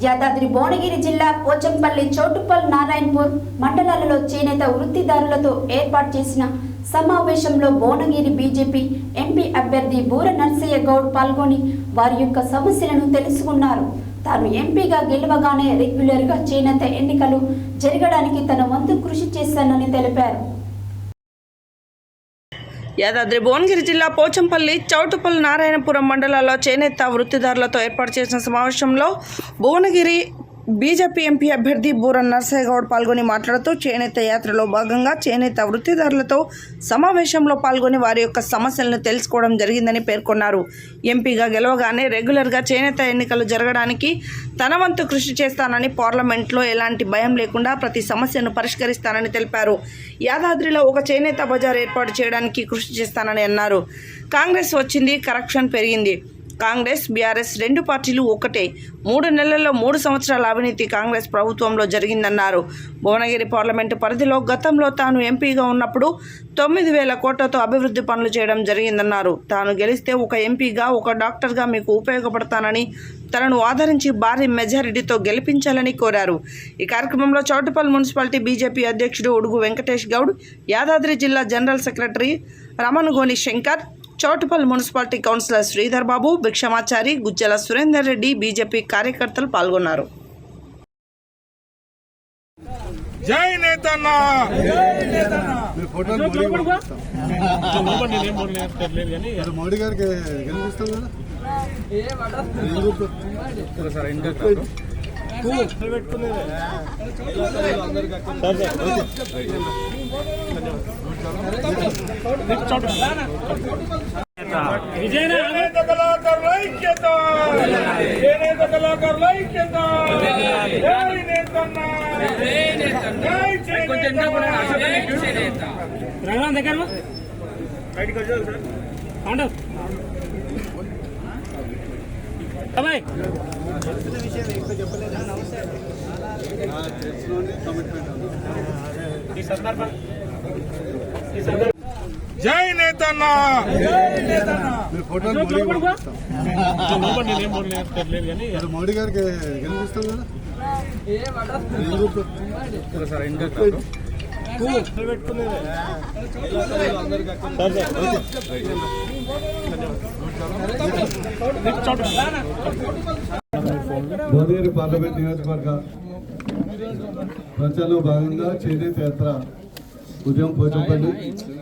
యాదాద్రి భువనగిరి జిల్లా పోచంపల్లి చౌటుప్పల్ నారాయణపూర్ మండలాలలో చేనేత వృత్తిదారులతో ఏర్పాటు చేసిన సమావేశంలో భువనగిరి బీజేపీ ఎంపీ అభ్యర్థి బూర నర్సయ్య గౌడ్ పాల్గొని వారి యొక్క సమస్యలను తెలుసుకున్నారు. తాను ఎంపీగా గెలవగానే రెగ్యులర్గా చేనేత ఎన్నికలు జరగడానికి తన వంతు కృషి చేస్తానని తెలిపారు. యాదాద్రి భువనగిరి జిల్లా పోచంపల్లి చౌటుప్పల్ నారాయణపురం మండలాల్లో చేనేత వృత్తిదారులతో ఏర్పాటు చేసిన సమావేశంలో భువనగిరి బీజేపీ ఎంపీ అభ్యర్థి బూర నర్సయ్య గౌడ్ పాల్గొని మాట్లాడుతూ చేనేత యాత్రలో భాగంగా చేనేత వృత్తిదారులతో సమావేశంలో పాల్గొని వారి యొక్క సమస్యలను తెలుసుకోవడం జరిగిందని పేర్కొన్నారు. ఎంపీగా గెలవగానే రెగ్యులర్గా చేనేత ఎన్నికలు జరగడానికి తన వంతు కృషి చేస్తానని, పార్లమెంట్లో ఎలాంటి భయం లేకుండా ప్రతి సమస్యను పరిష్కరిస్తానని తెలిపారు. యాదాద్రిలో ఒక చేనేత బజార్ ఏర్పాటు చేయడానికి కృషి చేస్తానని అన్నారు. కాంగ్రెస్ వచ్చింది, కరప్షన్ పెరిగింది. కాంగ్రెస్ బీఆర్ఎస్ రెండు పార్టీలు ఒకటే. 3 నెలల్లో 3 సంవత్సరాల అవినీతి కాంగ్రెస్ ప్రభుత్వంలో జరిగిందన్నారు. భువనగిరి పార్లమెంటు పరిధిలో గతంలో తాను ఎంపీగా ఉన్నప్పుడు 9,000 కోట్లతో అభివృద్ధి పనులు చేయడం జరిగిందన్నారు. తాను గెలిస్తే ఒక ఎంపీగా, ఒక డాక్టర్గా మీకు ఉపయోగపడతానని, తనను ఆదరించి భారీ మెజారిటీతో గెలిపించాలని కోరారు. ఈ కార్యక్రమంలో చౌటుప్పల్ మున్సిపాలిటీ బీజేపీ అధ్యక్షుడు ఉడుగు వెంకటేష్ గౌడ్, యాదాద్రి జిల్లా general secretary Ramanagoni Shankar, Choutuppal municipality councillor Sridhar Babu, Bhikshamachari, Gujjala Surender Reddy, BJP కార్యకర్తలు పాల్గొన్నారు. జై నేతన్న, మోడీ గారికి గెలిపిస్తాం కదా. చేనేత కళాకారుల ఐక్యత, చేనేత కళాకారుల ఐక్యత. జై నేతన్న, జై చేనేత. బయటికి వచ్చారు సార్. జై నేతన్న, మోడీ గారికి గెలిపిస్తాం కదా. భువనగిరి పార్లమెంట్ నియోజకవర్గ ప్రచారంలో భాగంగా చేనేత యాత్ర ఉదయం పోచంపల్లి,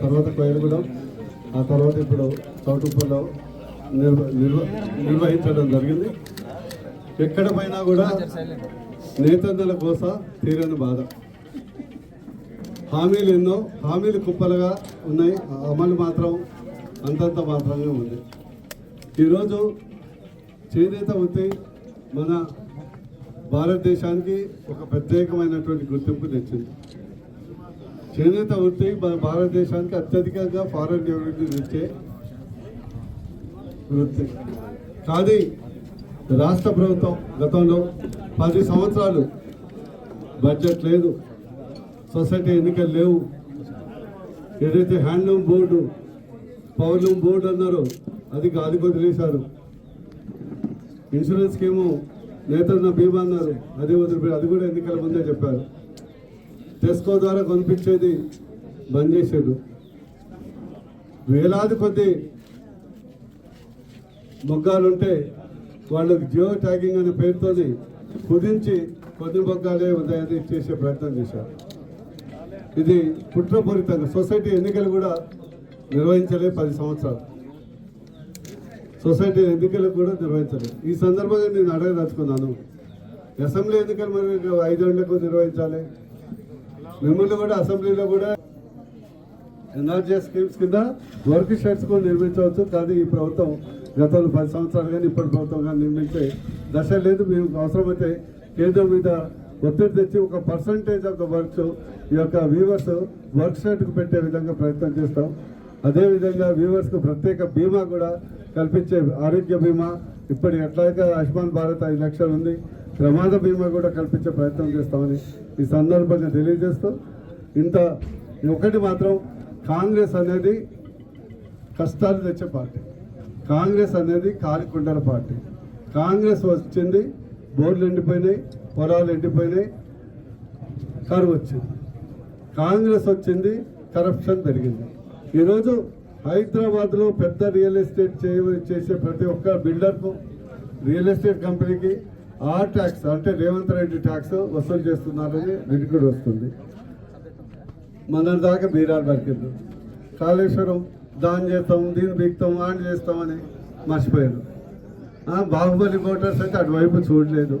తర్వాత కోయలగూడెం, ఆ తర్వాత ఇప్పుడు చౌటుప్పల్లో నిర్వహించడం జరిగింది. ఎక్కడ పైన కూడా నేతన్నల కోసం తీరని బాధ. హామీలు ఎన్నో, హామీలు కుప్పలుగా ఉన్నాయి, అమలు మాత్రం అంతంత మాత్రమే ఉంది. ఈరోజు చేనేత వృత్తి మన భారతదేశానికి ఒక ప్రత్యేకమైనటువంటి గుర్తింపు తెచ్చింది. చేనేత వృత్తి మన భారతదేశానికి అత్యధికంగా ఫారెన్ రెవెన్యూ ఇచ్చే వృత్తి. కానీ రాష్ట్ర ప్రభుత్వం గతంలో 10 సంవత్సరాలు బడ్జెట్ లేదు, సొసైటీ ఎన్నికలు లేవు. ఏదైతే హ్యాండ్లూమ్ బోర్డు, పవర్లూమ్ బోర్డు అన్నారో అది వదిలేశారు. ఇన్సూరెన్స్ స్కీము, నేతన్న బీమా అన్నారు, అది వదిలిపోయారు. అది కూడా ఎన్నికల ముందే చెప్పారు. టెస్కో ద్వారా కొనిపించేది బంద్ చేశాడు. వేలాది కొద్ది మొగ్గాలుంటే వాళ్ళకి జియో ట్యాగింగ్ అనే పేరుతో కుదించి కొద్ది మొగ్గాలే ఉదయాన్ని చేసే ప్రయత్నం చేశారు. ఇది కుట్రపూరితంగా. సొసైటీ ఎన్నికలు కూడా నిర్వహించలేదు 10 సంవత్సరాలు. సొసైటీ ఎన్నికలు కూడా నిర్వహించలేదు. ఈ సందర్భంగా నేను అడగదలుచుకున్నాను, అసెంబ్లీ ఎన్నికలు మరి 5 ఏళ్లకు నిర్వహించాలి. మిమ్మల్ని కూడా అసెంబ్లీలో కూడా ఎన్ఆర్జీ స్కీమ్స్ కింద వర్క్ షెడ్స్ కూడా నిర్మించవచ్చు. కానీ ఈ ప్రభుత్వం గతంలో 10 సంవత్సరాలు కానీ ఇప్పటి ప్రభుత్వం కానీ నిర్మించే దశ లేదు. మేము అవసరమైతే కేంద్రం మీద ఒత్తిడి తెచ్చి ఒక పర్సంటేజ్ ఆఫ్ ద వర్క్స్ ఈ యొక్క వీవర్స్ వర్క్ షెడ్కు పెట్టే విధంగా ప్రయత్నం చేస్తాం. అదేవిధంగా వీవర్స్కు ప్రత్యేక బీమా కూడా కల్పించే ఆరోగ్య బీమా, ఇప్పటి ఎట్లాగా ఆయుష్మాన్ భారత్ 5 లక్షలు ఉంది, ప్రమాద బీమా కూడా కల్పించే ప్రయత్నం చేస్తామని ఈ సందర్భంగా తెలియజేస్తూ, ఇంత ఒకటి మాత్రం, కాంగ్రెస్ అనేది కష్టాలు తెచ్చే పార్టీ. కాంగ్రెస్ అనేది కాలికుండల పార్టీ. కాంగ్రెస్ వచ్చింది బోర్లు ఎండిపోయినాయి, పొలాలు ఎండిపోయినాయి, కరువు వచ్చింది. కాంగ్రెస్ వచ్చింది, కరప్షన్ పెరిగింది. ఈరోజు హైదరాబాద్లో పెద్ద రియల్ ఎస్టేట్ చేసే ప్రతి ఒక్క బిల్డర్కు, రియల్ ఎస్టేట్ కంపెనీకి ఆ ట్యాక్స్ అంటే రేవంత్ రెడ్డి ట్యాక్స్ వసూలు చేస్తున్నారని రికార్డు వస్తుంది. మన దాకా బీరాలు బరికింది. కాళేశ్వరం దాని చేస్తాం, దీన్ని బిగుతాం, ఆన్ చేస్తామని మర్చిపోయారు. బాహుబలి మోటార్స్ అయితే అటువైపు చూడలేదు.